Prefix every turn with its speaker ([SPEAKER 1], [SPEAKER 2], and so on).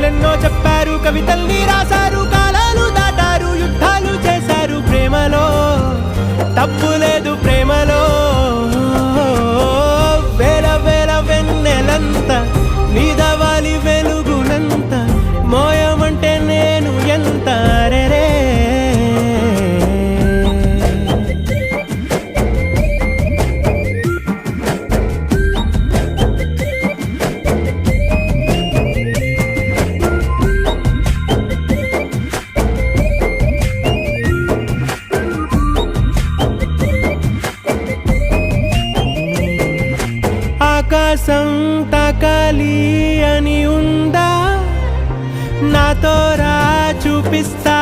[SPEAKER 1] కథలెన్నో చెప్పారు, కవితల్ని రాశారు, కాలాలు దాటారు, యుద్ధాలు చేశారు. ప్రేమలో తప్పు లేదు, ప్రేమలో వేల వేల వెన్నెలంత నీదవాలి వెలుగునంత, మోయమంటే నేను ఎంత రే. ఆకాశం తాకాలి అని ఉందా, నాతో రా చూపిస్తా